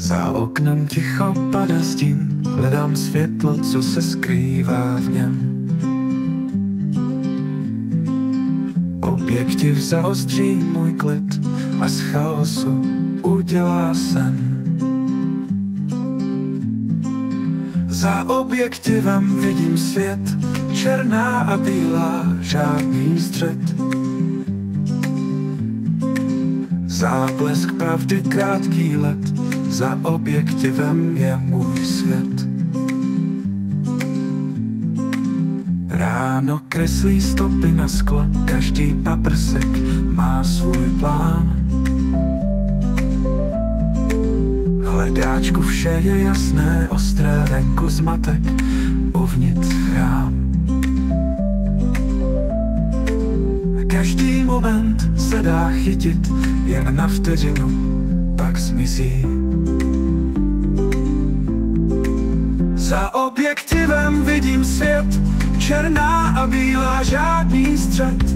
Za oknem ticho pada stín, hledám světlo, co se skrývá v něm. Objektiv zaostří můj klid a z chaosu udělá sen. Za objektivem vidím svět, černá a bílá, žádný střed. Záblesk pravdy, krátký let, za objektivem je můj svět. Ráno kreslí stopy na sklo, každý paprsek má svůj plán. Hledáčku vše je jasné, ostré, venku zmatek, uvnitř chrám. Každý moment se dá chytit, jen na vteřinu, pak zmizí. Za objektivem vidím svět, černá a bílá, žádný střed.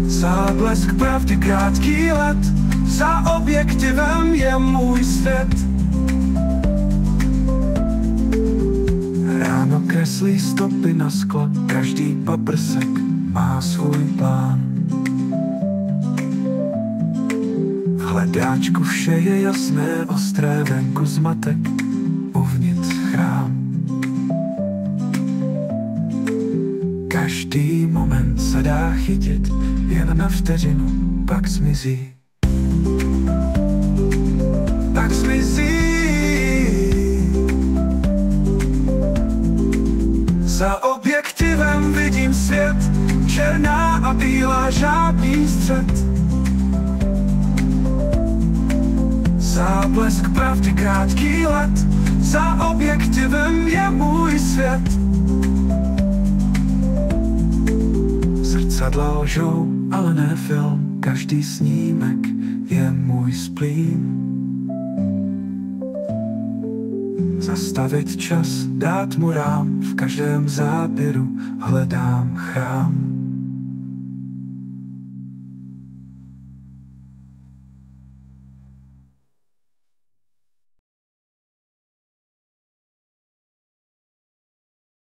Záblesk pravdy, krátký let, za objektivem je můj svět. Ráno kreslí stopy na sklo, každý paprsek má svůj plán. V hledáčku vše je jasné, ostré, venku zmatek, uvnitř chrám. Každý moment se dá chytit, jen na vteřinu, pak zmizí. Pak zmizí. Za objektivem vidím svět, černá a bílá, žádný střed. Záblesk pravdy, krátký let, za objektivem je můj svět. Zrcadla lžou, ale ne film, každý snímek je můj splín. Zastavit čas, dát mu rám, v každém záběru hledám chrám.